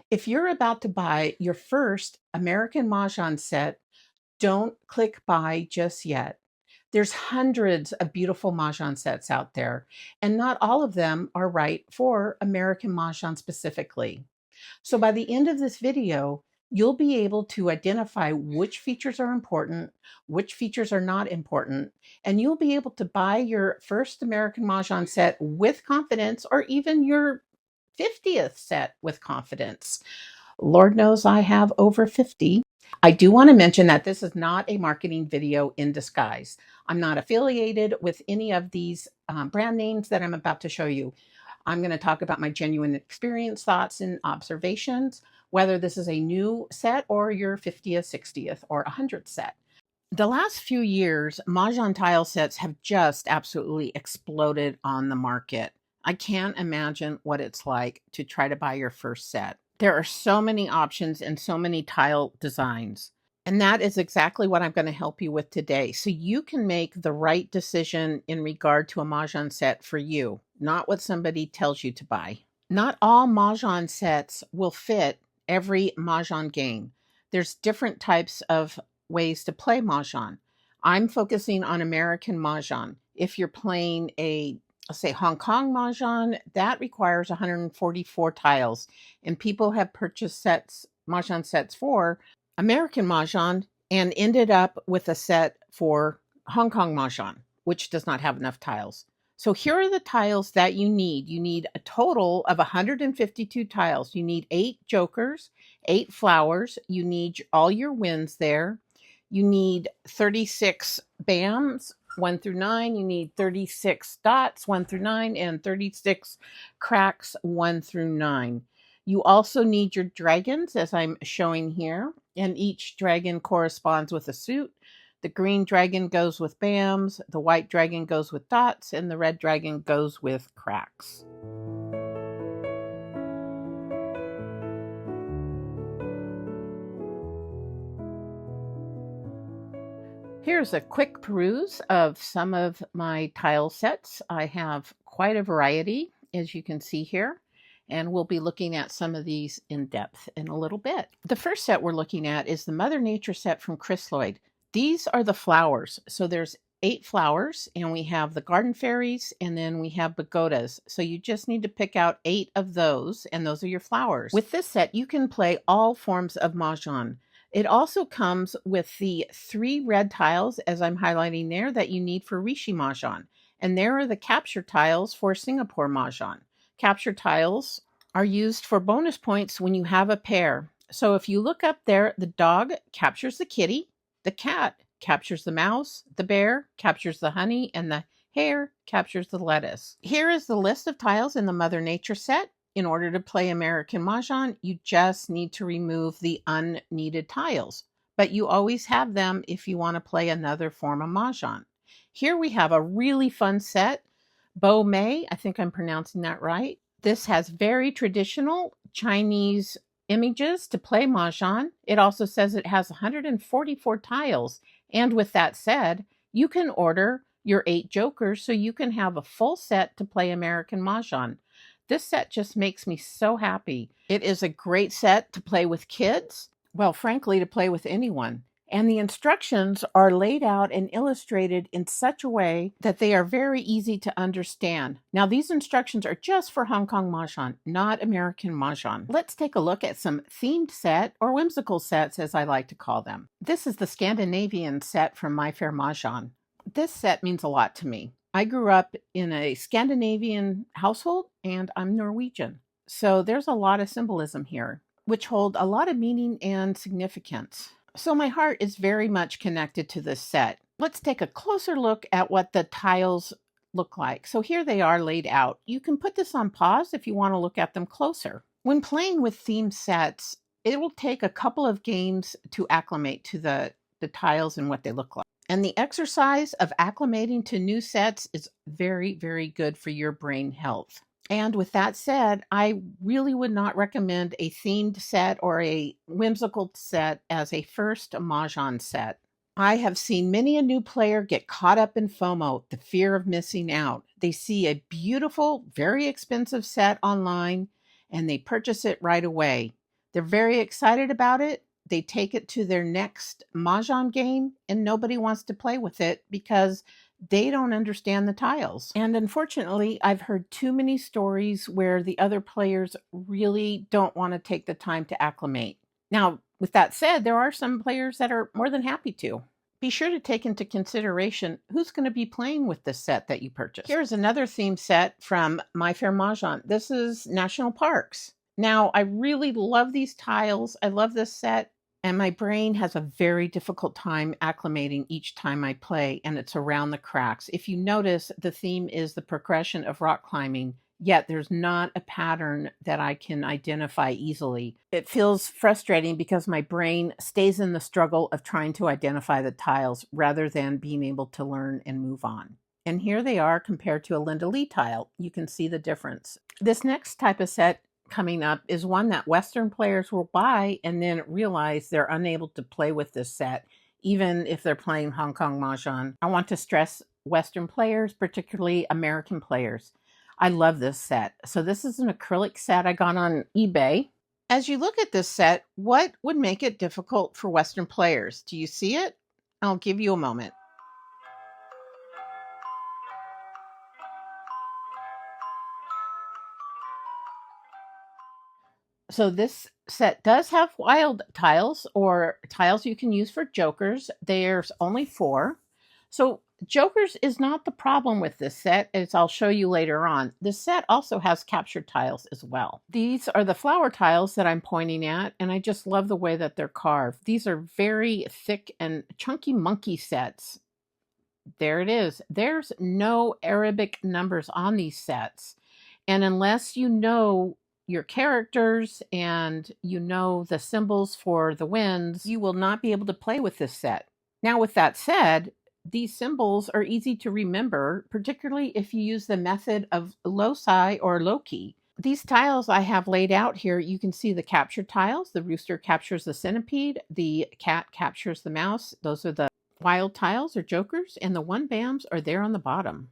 If you're about to buy your first American Mahjong set, don't click buy just yet. There's hundreds of beautiful Mahjong sets out there, and not all of them are right for American Mahjong specifically. So by the end of this video, you'll be able to identify which features are important, which features are not important, and you'll be able to buy your first American Mahjong set with confidence, or even your 50th set with confidence. Lord knows I have over 50. I do want to mention that this is not a marketing video in disguise. I'm not affiliated with any of these brand names that I'm about to show you. I'm going to talk about my genuine experience, thoughts, and observations, whether this is a new set or your 50th, 60th, or 100th set. The last few years, Mahjong tile sets have just absolutely exploded on the market. I can't imagine what it's like to try to buy your first set. There are so many options and so many tile designs. And that is exactly what I'm going to help you with today. So you can make the right decision in regard to a Mahjong set for you, not what somebody tells you to buy. Not all Mahjong sets will fit every Mahjong game. There's different types of ways to play Mahjong. I'm focusing on American Mahjong. If you're playing a, let's say, Hong Kong Mahjong, that requires 144 tiles. And people have purchased Mahjong sets for American Mahjong and ended up with a set for Hong Kong Mahjong, which does not have enough tiles. So here are the tiles that you need. You need a total of 152 tiles. You need 8 jokers, 8 flowers. You need all your wins there. You need 36 BAMs, 1 through 9. You need 36 dots, 1 through 9, and 36 cracks, 1 through 9. You also need your dragons, as I'm showing here, and each dragon corresponds with a suit. The green dragon goes with BAMs, the white dragon goes with dots, and the red dragon goes with cracks. Here's a quick peruse of some of my tile sets. I have quite a variety, as you can see here, and we'll be looking at some of these in depth in a little bit. The first set we're looking at is the Mother Nature set from Chris Lloyd. These are the flowers. So there's 8 flowers, and we have the garden fairies, and then we have pagodas. So you just need to pick out 8 of those, and those are your flowers. With this set, you can play all forms of Mahjong. It also comes with the 3 red tiles, as I'm highlighting there, that you need for Rishi Mahjong. And there are the capture tiles for Singapore Mahjong. Capture tiles are used for bonus points when you have a pair. So if you look up there, the dog captures the kitty, the cat captures the mouse, the bear captures the honey, and the hare captures the lettuce. Here is the list of tiles in the Mother Nature set. In order to play American Mahjong, you just need to remove the unneeded tiles, but you always have them if you want to play another form of Mahjong. Here we have a really fun set, Bo Mei, I think I'm pronouncing that right. This has very traditional Chinese images to play Mahjong. It also says it has 144 tiles, and with that said, you can order your 8 jokers so you can have a full set to play American Mahjong. This set just makes me so happy. It is a great set to play with kids, well, frankly, to play with anyone. And the instructions are laid out and illustrated in such a way that they are very easy to understand. Now, these instructions are just for Hong Kong Mahjong, not American Mahjong. Let's take a look at some themed set, or whimsical sets, as I like to call them. This is the Scandinavian set from My Fair Mahjong. This set means a lot to me. I grew up in a Scandinavian household, and I'm Norwegian. So there's a lot of symbolism here, which hold a lot of meaning and significance. So my heart is very much connected to this set. Let's take a closer look at what the tiles look like. So here they are laid out. You can put this on pause if you want to look at them closer. When playing with themed sets, it will take a couple of games to acclimate to the tiles and what they look like. And the exercise of acclimating to new sets is very, very good for your brain health. And with that said, I really would not recommend a themed set or a whimsical set as a first Mahjong set. I have seen many a new player get caught up in FOMO, the fear of missing out. They see a beautiful, very expensive set online, and they purchase it right away. They're very excited about it. They take it to their next Mahjong game, and nobody wants to play with it because they don't understand the tiles. And unfortunately, I've heard too many stories where the other players really don't want to take the time to acclimate. Now, with that said, there are some players that are more than happy to. Be sure to take into consideration who's going to be playing with this set that you purchased. Here's another theme set from My Fair Mahjong. This is National Parks. Now, I really love these tiles. I love this set, and my brain has a very difficult time acclimating each time I play, and it's around the cracks. If you notice, the theme is the progression of rock climbing, yet there's not a pattern that I can identify easily. It feels frustrating because my brain stays in the struggle of trying to identify the tiles rather than being able to learn and move on. And here they are compared to a Linda Lee tile. You can see the difference. This next type of set coming up is one that Western players will buy and then realize they're unable to play with this set, even if they're playing Hong Kong Mahjong. I want to stress Western players, particularly American players. I love this set. So this is an acrylic set I got on eBay. As you look at this set, what would make it difficult for Western players? Do you see it? I'll give you a moment. So this set does have wild tiles or tiles you can use for jokers. There's only 4. So jokers is not the problem with this set, as I'll show you later on. This set also has captured tiles as well. These are the flower tiles that I'm pointing at, and I just love the way that they're carved. These are very thick and chunky monkey sets. There it is. There's no Arabic numbers on these sets. And unless you know your characters and you know the symbols for the winds, you will not be able to play with this set. Now, with that said, these symbols are easy to remember, particularly if you use the method of loci or loci. These tiles I have laid out here, you can see the captured tiles. The rooster captures the centipede. The cat captures the mouse. Those are the wild tiles or jokers, and the one bams are there on the bottom.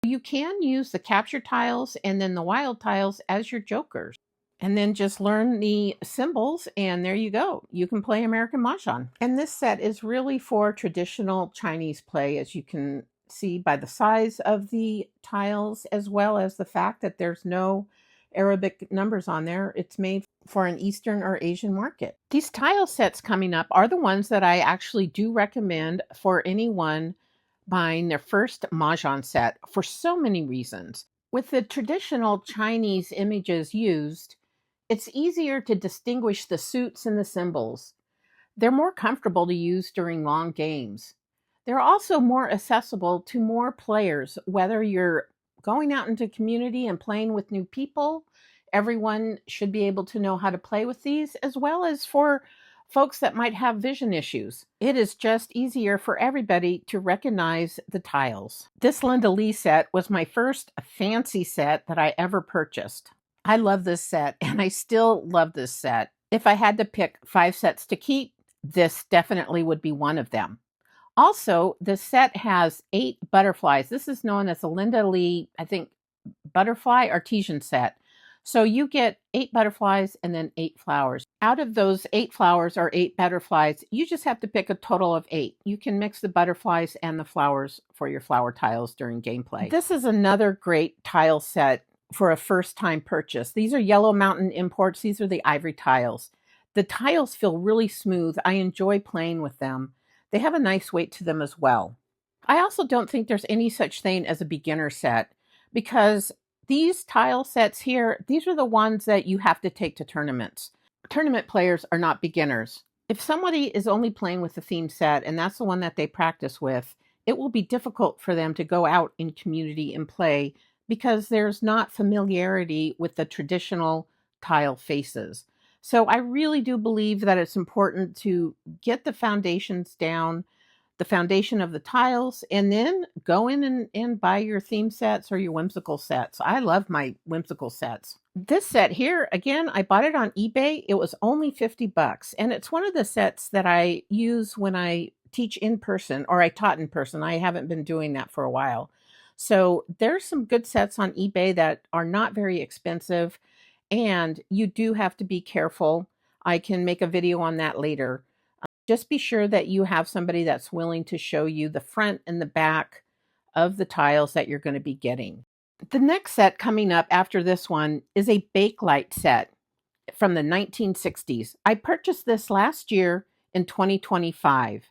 You can use the capture tiles and then the wild tiles as your jokers. And then just learn the symbols, and there you go. You can play American Mahjong. And this set is really for traditional Chinese play, as you can see by the size of the tiles, as well as the fact that there's no Arabic numbers on there. It's made for an Eastern or Asian market. These tile sets coming up are the ones that I actually do recommend for anyone buying their first Mahjong set for so many reasons. With the traditional Chinese images used, it's easier to distinguish the suits and the symbols. They're more comfortable to use during long games. They're also more accessible to more players, whether you're going out into community and playing with new people. Everyone should be able to know how to play with these, as well as for folks that might have vision issues. It is just easier for everybody to recognize the tiles. This Linda Lee set was my first fancy set that I ever purchased. I love this set, and I still love this set. If I had to pick 5 sets to keep, this definitely would be one of them. Also, the set has 8 butterflies. This is known as the Linda Lee, I think, butterfly artesian set. So you get 8 butterflies and then 8 flowers. Out of those 8 flowers or 8 butterflies, you just have to pick a total of 8. You can mix the butterflies and the flowers for your flower tiles during gameplay. This is another great tile set for a first-time purchase. These are Yellow Mountain imports. These are the ivory tiles. The tiles feel really smooth. I enjoy playing with them. They have a nice weight to them as well. I also don't think there's any such thing as a beginner set, because these tile sets here, these are the ones that you have to take to tournaments. Tournament players are not beginners. If somebody is only playing with the theme set and that's the one that they practice with, it will be difficult for them to go out in community and play because there's not familiarity with the traditional tile faces. So I really do believe that it's important to get the foundations down, the foundation of the tiles, and then go in and buy your theme sets or your whimsical sets. I love my whimsical sets. This set here, again, I bought it on eBay. It was only $50, and it's one of the sets that I use when I teach in person, or I taught in person. I haven't been doing that for a while. So there's some good sets on eBay that are not very expensive, and you do have to be careful. I can make a video on that later. Just be sure that you have somebody that's willing to show you the front and the back of the tiles that you're going to be getting. The next set coming up after this one is a Bakelite set from the 1960s. I purchased this last year in 2025.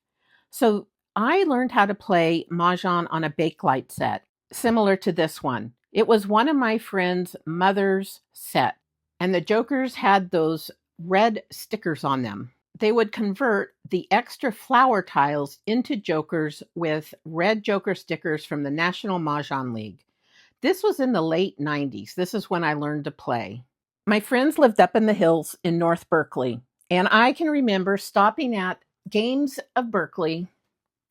So I learned how to play Mahjong on a Bakelite set, similar to this one. It was one of my friend's mother's set, and the jokers had those red stickers on them. They would convert the extra flower tiles into jokers with red joker stickers from the National Mahjong League. This was in the late 90s. This is when I learned to play. My friends lived up in the hills in North Berkeley, and I can remember stopping at Games of Berkeley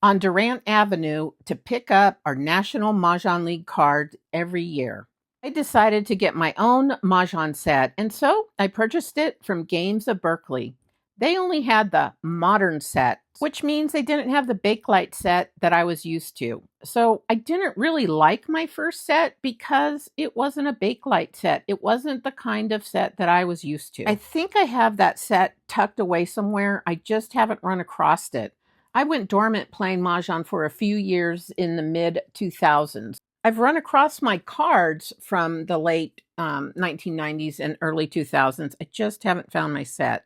on Durant Avenue to pick up our National Mahjong League card every year. I decided to get my own Mahjong set, and so I purchased it from Games of Berkeley. They only had the modern set, which means they didn't have the Bakelite set that I was used to. So I didn't really like my first set because it wasn't a Bakelite set. It wasn't the kind of set that I was used to. I think I have that set tucked away somewhere. I just haven't run across it. I went dormant playing Mahjong for a few years in the mid-2000s. I've run across my cards from the late 1990s and early 2000s. I just haven't found my set.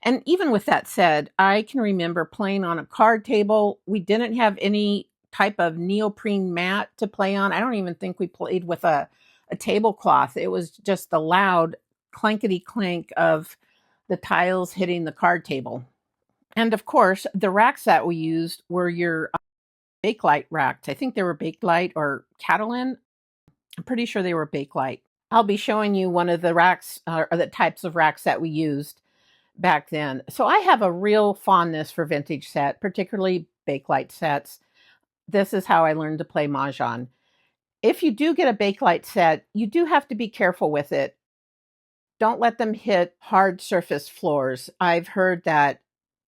And even with that said, I can remember playing on a card table. We didn't have any type of neoprene mat to play on. I don't even think we played with a tablecloth. It was just the loud clankety clank of the tiles hitting the card table. And of course, the racks that we used were your Bakelite racks. I think they were Bakelite or Catalan. I'm pretty sure they were Bakelite. I'll be showing you one of the racks or the types of racks that we used back then. So I have a real fondness for vintage set, particularly Bakelite sets. This is how I learned to play Mahjong. If you do get a Bakelite set, you do have to be careful with it. Don't let them hit hard surface floors. I've heard that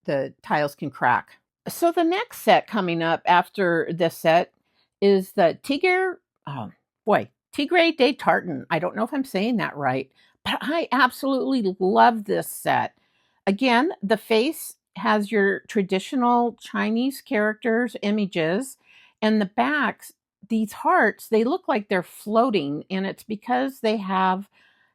the tiles can crack. So the next set coming up after this set is the Tigre de Tartan. I don't know if I'm saying that right, but I absolutely love this set. Again, the face has your traditional Chinese characters, images, and the backs, these hearts, they look like they're floating, and it's because they have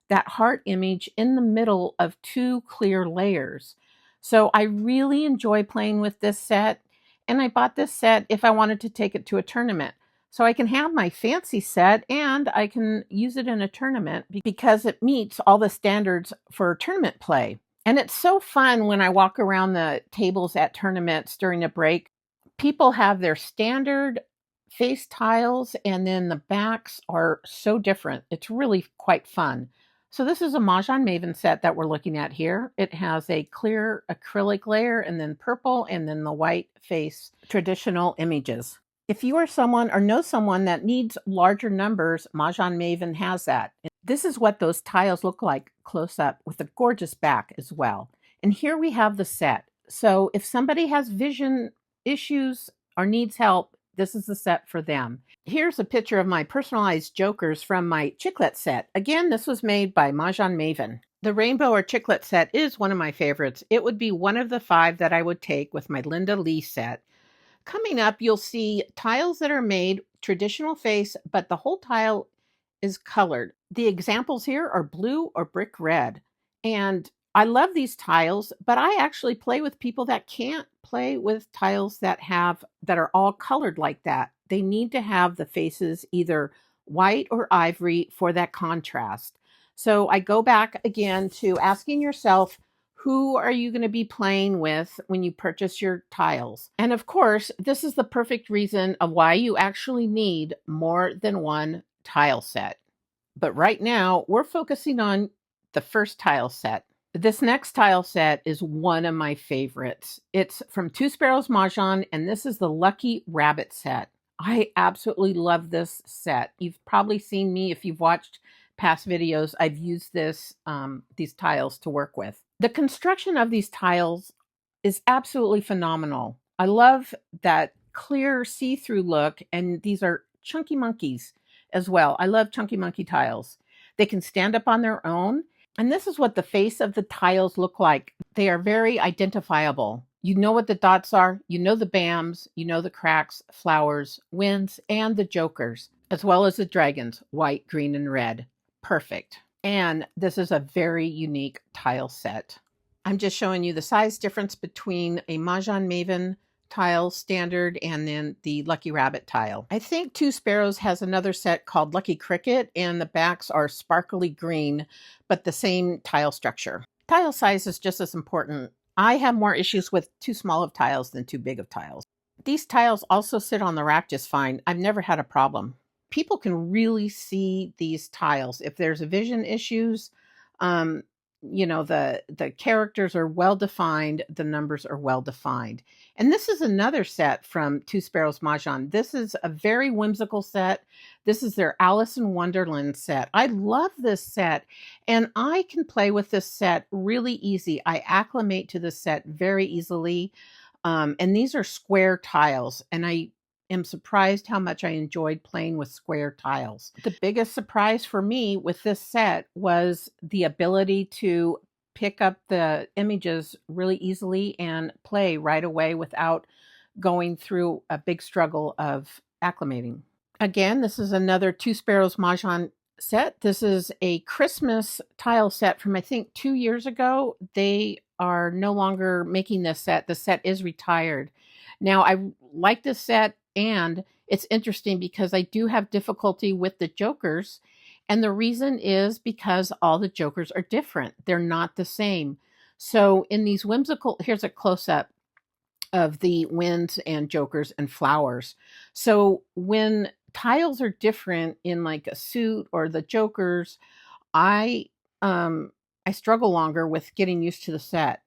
that heart image in the middle of two clear layers. So I really enjoy playing with this set, and I bought this set if I wanted to take it to a tournament. So I can have my fancy set and I can use it in a tournament because it meets all the standards for tournament play. And it's so fun when I walk around the tables at tournaments during a break. People have their standard face tiles and then the backs are so different. It's really quite fun. So this is a Mahjong Maven set that we're looking at here. It has a clear acrylic layer and then purple and then the white face traditional images. If you are someone or know someone that needs larger numbers, Mahjong Maven has that. This is what those tiles look like close up with a gorgeous back as well. And here we have the set. So if somebody has vision issues or needs help, this is the set for them. Here's a picture of my personalized jokers from my chiclet set. Again, this was made by Mahjong Maven. The rainbow or chiclet set is one of my favorites. It would be one of the 5 that I would take with my Linda Lee set. Coming up, you'll see tiles that are made traditional face, but the whole tile is colored. The examples here are blue or brick red. And I love these tiles, but I actually play with people that can't play with tiles that are all colored like that. They need to have the faces either white or ivory for that contrast. So I go back again to asking yourself, who are you going to be playing with when you purchase your tiles? And of course, this is the perfect reason of why you actually need more than one tile set. But right now, we're focusing on the first tile set. This next tile set is one of my favorites. It's from Two Sparrows Mahjong, and this is the Lucky Rabbit set. I absolutely love this set. You've probably seen me, if you've watched past videos, I've used these tiles to work with. The construction of these tiles is absolutely phenomenal. I love that clear see-through look, and these are chunky monkeys as well. I love chunky monkey tiles. They can stand up on their own, And this is what the face of the tiles look like. They are very identifiable. You know what the dots are, you know the BAMs, you know the cracks, flowers, winds, and the jokers, as well as the dragons, white, green, and red. Perfect. And this is a very unique tile set. I'm just showing you the size difference between a Mahjong Maven tile standard and then the Lucky Rabbit tile. I think Two Sparrows has another set called Lucky Cricket, and the backs are sparkly green, but the same tile structure. Tile size is just as important. I have more issues with too small of tiles than too big of tiles. These tiles also sit on the rack just fine. I've never had a problem. People can really see these tiles. If there's a vision issues, you know, the characters are well defined, the numbers are well defined. And this is another set from Two Sparrows Mahjong. This is a very whimsical set. This is their Alice in Wonderland set. I love this set, and I can play with this set really easy. I acclimate to the set very easily. And these are square tiles, and I am surprised how much I enjoyed playing with square tiles. The biggest surprise for me with this set was the ability to pick up the images really easily and play right away without going through a big struggle of acclimating. Again, this is another Two Sparrows Mahjong set. This is a Christmas tile set from, I think, 2 years ago. They are no longer making this set. The set is retired. Now, I like this set, and it's interesting because I do have difficulty with the jokers, and the reason is because all the jokers are different. They're not the same. So in these whimsical, here's a close-up of the winds and jokers and flowers. So when tiles are different in like a suit or the jokers, I struggle longer with getting used to the set.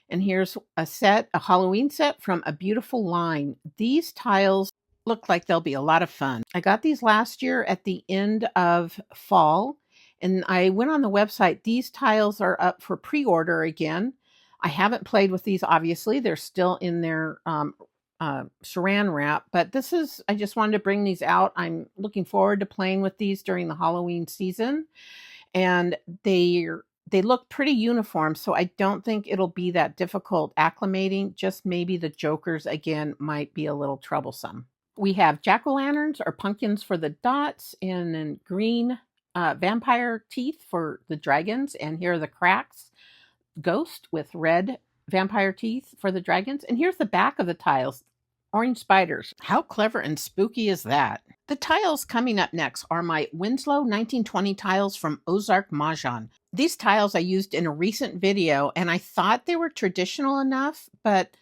And here's a set, a Halloween set from A Beautiful Line. These tiles look like they'll be a lot of fun. I got these last year at the end of fall, and I went on the website. These tiles are up for pre-order again. I haven't played with these, obviously. They're still in their saran wrap, but this is, I just wanted to bring these out. I'm looking forward to playing with these during the Halloween season, and they look pretty uniform, so I don't think it'll be that difficult acclimating. Just maybe the jokers, again, might be a little troublesome. We have jack-o'-lanterns or pumpkins for the dots, and then green vampire teeth for the dragons, and here are the cracks. Ghost with red vampire teeth for the dragons. And here's the back of the tiles. Orange spiders. How clever and spooky is that? The tiles coming up next are my Winslow 1920 tiles from Ozark Mahjong. These tiles I used in a recent video, and I thought they were traditional enough, but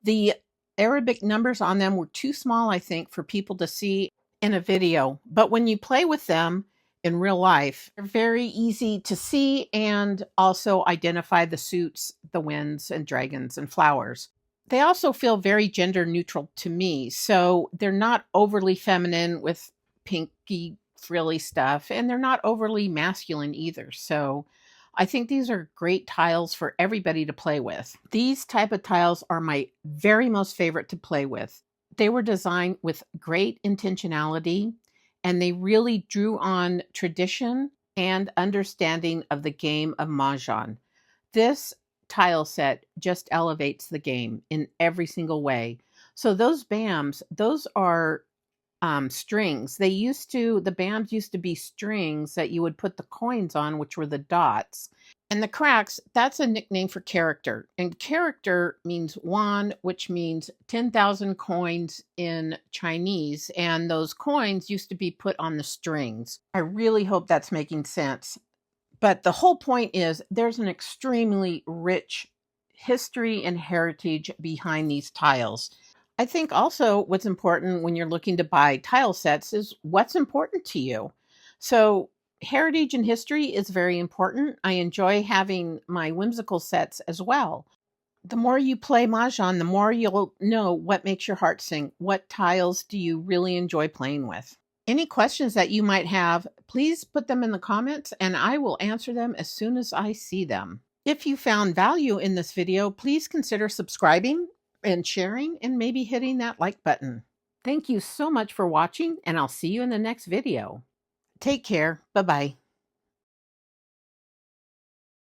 the Arabic numbers on them were too small, I think, for people to see in a video. But when you play with them in real life, they're very easy to see and also identify the suits, the winds and dragons and flowers. They also feel very gender neutral to me, so they're not overly feminine with pinky frilly stuff, and they're not overly masculine either. So I think these are great tiles for everybody to play with. These type of tiles are my very most favorite to play with. They were designed with great intentionality, and they really drew on tradition and understanding of the game of Mahjong. This tile set just elevates the game in every single way. So those BAMs, those are strings. The BAMs used to be strings that you would put the coins on, which were the dots. And the cracks, that's a nickname for character. And character means wan, which means 10,000 coins in Chinese. And those coins used to be put on the strings. I really hope that's making sense. But the whole point is there's an extremely rich history and heritage behind these tiles. I think also what's important when you're looking to buy tile sets is what's important to you. So heritage and history is very important. I enjoy having my whimsical sets as well. The more you play Mahjong, the more you'll know what makes your heart sing. What tiles do you really enjoy playing with? Any questions that you might have, please put them in the comments and I will answer them as soon as I see them. If you found value in this video, please consider subscribing and sharing and maybe hitting that like button. Thank you so much for watching, and I'll see you in the next video. Take care. Bye-bye.